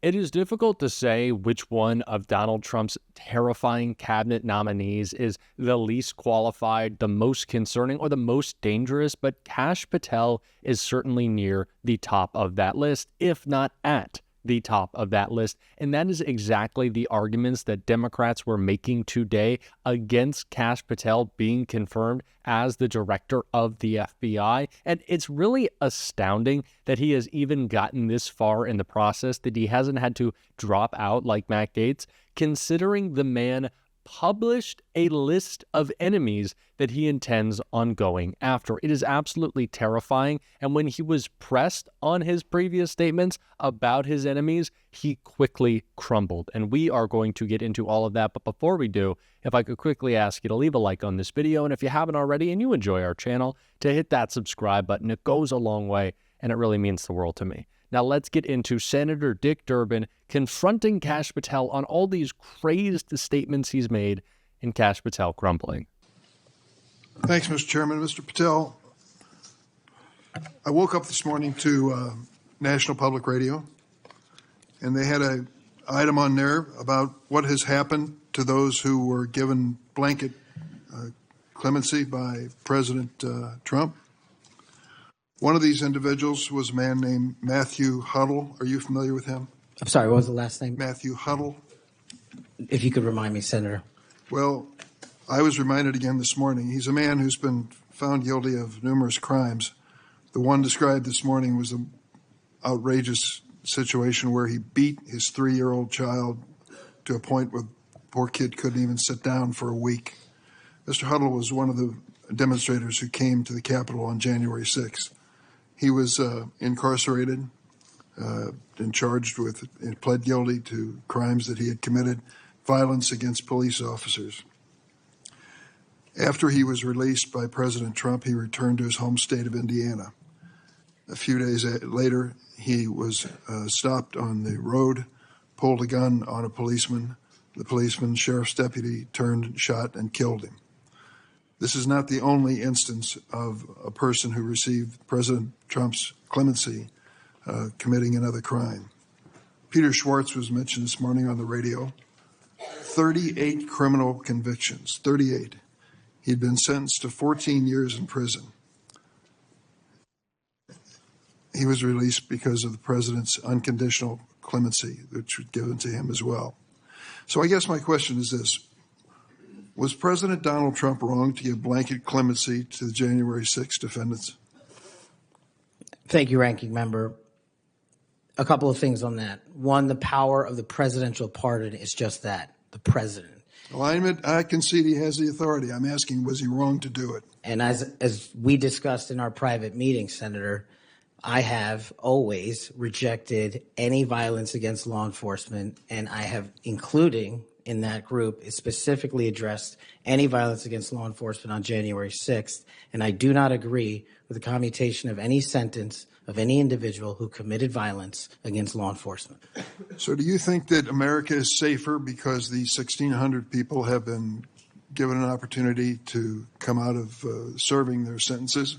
It is difficult to say which one of Donald Trump's terrifying cabinet nominees is the least qualified, the most concerning, or the most dangerous, but Kash Patel is certainly near the top of that list, if not at the top of that list. And that is exactly the arguments that Democrats were making today against Kash Patel being confirmed as the director of the FBI. And it's really astounding that he has even gotten this far in the process, that he hasn't had to drop out like Matt Gaetz, considering the man published a list of enemies that he intends on going after. It is absolutely terrifying. And when he was pressed on his previous statements about his enemies, he quickly crumbled. And we are going to get into all of that. But before we do, if I could quickly ask you to leave a like on this video, and if you haven't already and you enjoy our channel, to hit that subscribe button. It goes a long way, and it really means the world to me. Now let's get into Senator Dick Durbin confronting Kash Patel on all these crazed statements he's made, and Kash Patel crumbling. Thanks, Mr. Chairman. Mr. Patel, I woke up this morning to National Public Radio, and they had an item on there about what has happened to those who were given blanket clemency by President Trump. One of these individuals was a man named Matthew Huddle. Are you familiar with him? I'm sorry, what was the last name? Matthew Huddle. If you could remind me, Senator. Well, I was reminded again this morning. He's a man who's been found guilty of numerous crimes. The one described this morning was an outrageous situation where he beat his 3-year-old child to a point where the poor kid couldn't even sit down for a week. Mr. Huddle was one of the demonstrators who came to the Capitol on January 6th. He was incarcerated and charged with and pled guilty to crimes that he had committed, violence against police officers. After he was released by President Trump, he returned to his home state of Indiana. A few days later, he was stopped on the road, pulled a gun on a policeman. The policeman, sheriff's deputy, turned, shot, and killed him. This is not the only instance of a person who received President Trump's clemency committing another crime. Peter Schwartz was mentioned this morning on the radio. 38 criminal convictions, 38. He'd been sentenced to 14 years in prison. He was released because of the president's unconditional clemency, which was given to him as well. So I guess my question is this. Was President Donald Trump wrong to give blanket clemency to the January 6 defendants? Thank you, Ranking Member. A couple of things on that. One, the power of the presidential pardon is just that, the president. Well, I concede he has the authority. I'm asking, was he wrong to do it? And as we discussed in our private meeting, Senator, I have always rejected any violence against law enforcement, and I have, including in that group, is specifically addressed any violence against law enforcement on January 6th, and I do not agree with the commutation of any sentence of any individual who committed violence against law enforcement. So do you think that America is safer because these 1,600 people have been given an opportunity to come out of serving their sentences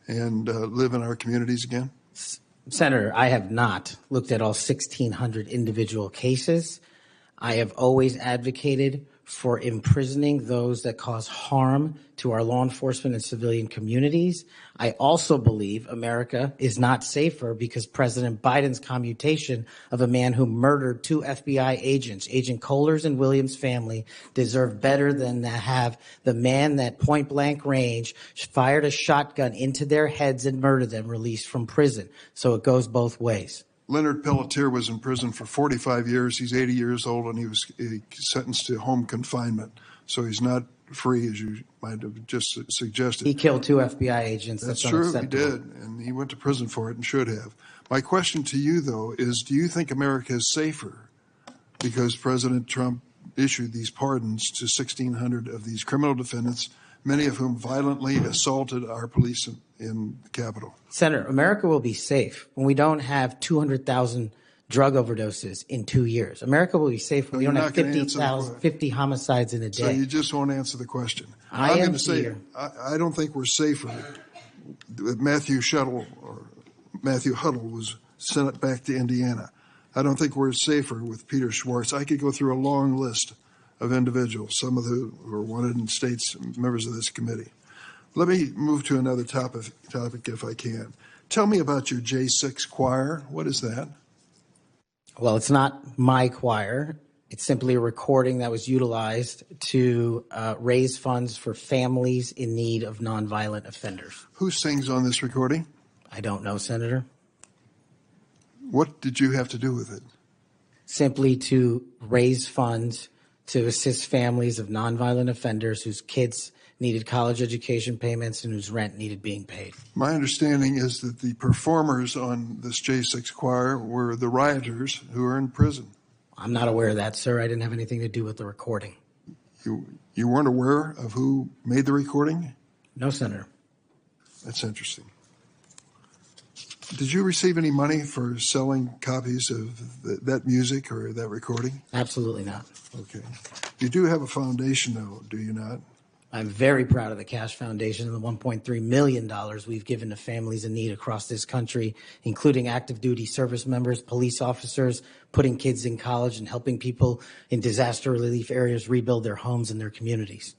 and live in our communities again? Senator, I have not looked at all 1,600 individual cases. I have always advocated for imprisoning those that cause harm to our law enforcement and civilian communities. I also believe America is not safer because President Biden's commutation of a man who murdered 2 FBI agents, Agent Kohler's and Williams' family, deserve better than to have the man that point blank range fired a shotgun into their heads and murdered them released from prison. So it goes both ways. Leonard Pelletier was in prison for 45 years. He's 80 years old, and he was sentenced to home confinement. So he's not free, as you might have just suggested. He killed 2 FBI agents. That's true, he did, and he went to prison for it and should have. My question to you, though, is do you think America is safer because President Trump issued these pardons to 1,600 of these criminal defendants, many of whom violently assaulted our police in the Capitol? Senator, America will be safe when we don't have 200,000 drug overdoses in 2 years. America will be safe when we don't have 50 homicides in a day. So you just won't answer the question. I'm going to say, I don't think we're safer. Matthew Huddle was sent back to Indiana. I don't think we're safer with Peter Schwartz. I could go through a long list of individuals, some of who were wanted in states, members of this committee. Let me move to another topic if I can. Tell me about your J6 choir. What is that? Well, it's not my choir. It's simply a recording that was utilized to raise funds for families in need of nonviolent offenders. Who sings on this recording? I don't know, Senator. What did you have to do with it? Simply to raise funds to assist families of nonviolent offenders whose kids needed college education payments and whose rent needed being paid. My understanding is that the performers on this J6 choir were the rioters who are in prison. I'm not aware of that, sir. I didn't have anything to do with the recording. You weren't aware of who made the recording? No, Senator. That's interesting. Did you receive any money for selling copies of that music or that recording? Absolutely not. Okay. You do have a foundation, though, do you not? I'm very proud of the Kash Foundation and the $1.3 million we've given to families in need across this country, including active duty service members, police officers, putting kids in college, and helping people in disaster relief areas rebuild their homes and their communities.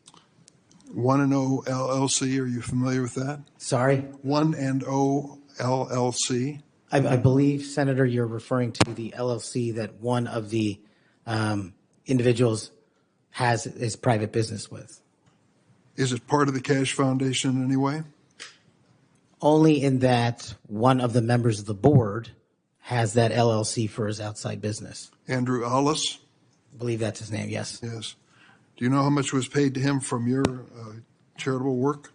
1&0 LLC, are you familiar with that? Sorry? 1&0 LLC? I believe, Senator, you're referring to the LLC that one of the individuals has his private business with. Is it part of the Kash Foundation in any way? Only in that one of the members of the board has that LLC for his outside business. Andrew Allis? I believe that's his name, yes. Yes. Do you know how much was paid to him from your charitable work?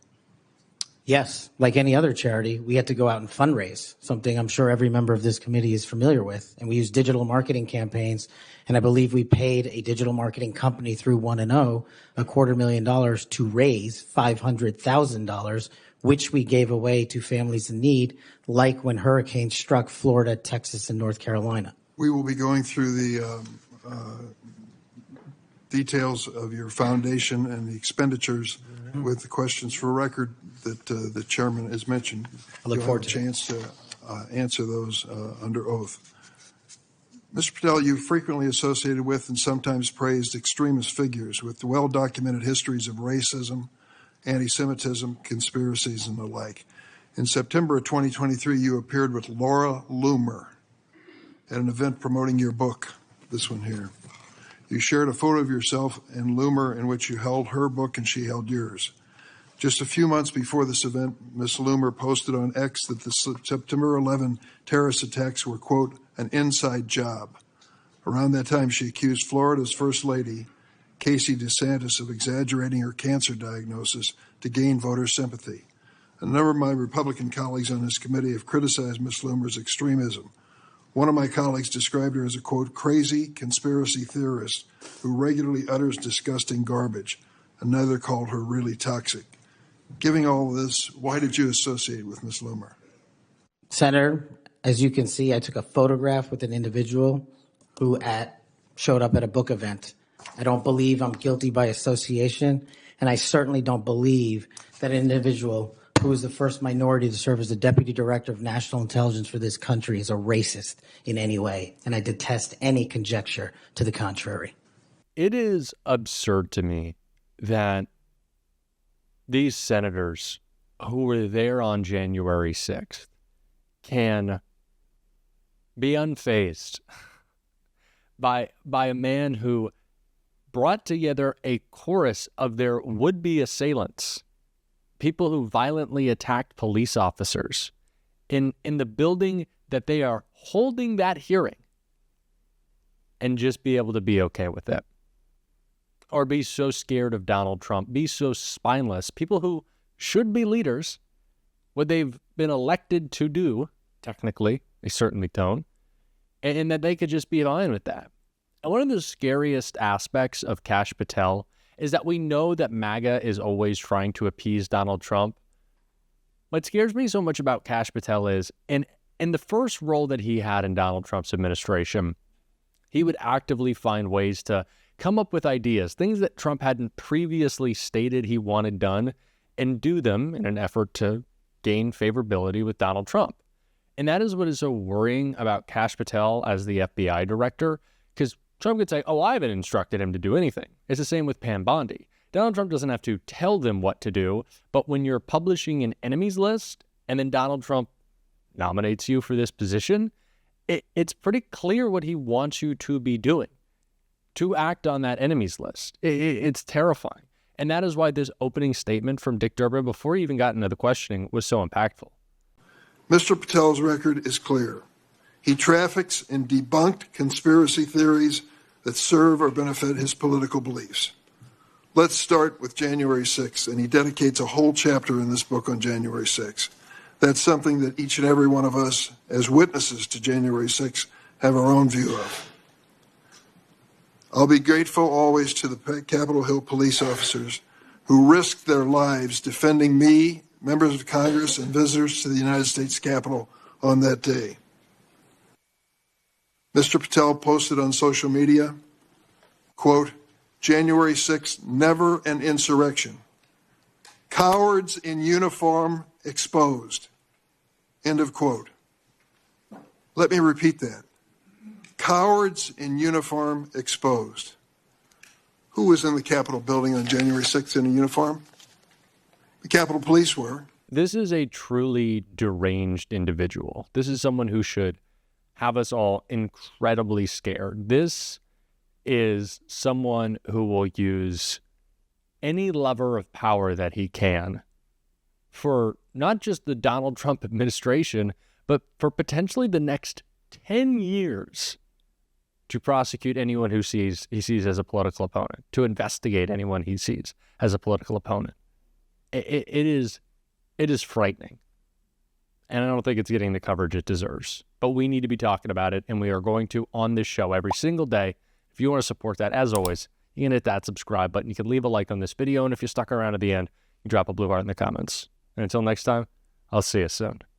Yes, like any other charity, we had to go out and fundraise, something I'm sure every member of this committee is familiar with. And we used digital marketing campaigns, and I believe we paid a digital marketing company through 1&0 $250,000 to raise $500,000, which we gave away to families in need, like when hurricanes struck Florida, Texas, and North Carolina. We will be going through the details of your foundation and the expenditures with the questions for record that the chairman has mentioned. I look forward to a chance to answer those under oath. Mr. Patel, you've frequently associated with and sometimes praised extremist figures with well-documented histories of racism, anti-Semitism, conspiracies, and the like. In September of 2023, you appeared with Laura Loomer at an event promoting your book, this one here. You shared a photo of yourself and Loomer in which you held her book and she held yours. Just a few months before this event, Ms. Loomer posted on X that the September 11 terrorist attacks were, quote, an inside job. Around that time, she accused Florida's First Lady, Casey DeSantis, of exaggerating her cancer diagnosis to gain voter sympathy. A number of my Republican colleagues on this committee have criticized Ms. Loomer's extremism. One of my colleagues described her as a, quote, crazy conspiracy theorist who regularly utters disgusting garbage. Another called her really toxic. Given all of this, why did you associate with Ms. Loomer? Senator, as you can see, I took a photograph with an individual who showed up at a book event. I don't believe I'm guilty by association, and I certainly don't believe that an individual who was the first minority to serve as the Deputy Director of National Intelligence for this country is a racist in any way, and I detest any conjecture to the contrary. It is absurd to me that these senators who were there on January 6th can be unfazed by a man who brought together a chorus of their would-be assailants, people who violently attacked police officers in the building that they are holding that hearing, and just be able to be okay with it. Or be so scared of Donald Trump, be so spineless. People who should be leaders, what they've been elected to do, technically, they certainly don't, and that they could just be fine with that. And one of the scariest aspects of Kash Patel is that we know that MAGA is always trying to appease Donald Trump. What scares me so much about Kash Patel is, in the first role that he had in Donald Trump's administration, he would actively find ways to come up with ideas, things that Trump hadn't previously stated he wanted done, and do them in an effort to gain favorability with Donald Trump. And that is what is so worrying about Kash Patel as the FBI director, because Trump could say, oh, I haven't instructed him to do anything. It's the same with Pam Bondi. Donald Trump doesn't have to tell them what to do, but when you're publishing an enemies list and then Donald Trump nominates you for this position, it's pretty clear what he wants you to be doing, to act on that enemies list. It's terrifying. And that is why this opening statement from Dick Durbin, before he even got into the questioning, was so impactful. Mr. Patel's record is clear. He traffics in debunked conspiracy theories that serve or benefit his political beliefs. Let's start with January 6th, and he dedicates a whole chapter in this book on January 6th. That's something that each and every one of us, as witnesses to January 6th, have our own view of. I'll be grateful always to the Capitol Hill police officers who risked their lives defending me, members of Congress, and visitors to the United States Capitol on that day. Mr. Patel posted on social media, quote, January 6th, never an insurrection. Cowards in uniform exposed. End of quote. Let me repeat that. Cowards in uniform exposed. Who was in the Capitol building on January 6th in a uniform? The Capitol Police were. This is a truly deranged individual. This is someone who should have us all incredibly scared. This is someone who will use any lever of power that he can for not just the Donald Trump administration, but for potentially the next 10 years to prosecute anyone he sees as a political opponent, to investigate anyone he sees as a political opponent. It is frightening. And I don't think it's getting the coverage it deserves. But we need to be talking about it, and we are going to on this show every single day. If you want to support that, as always, you can hit that subscribe button. You can leave a like on this video, and if you're stuck around at the end, you drop a blue heart in the comments. And until next time, I'll see you soon.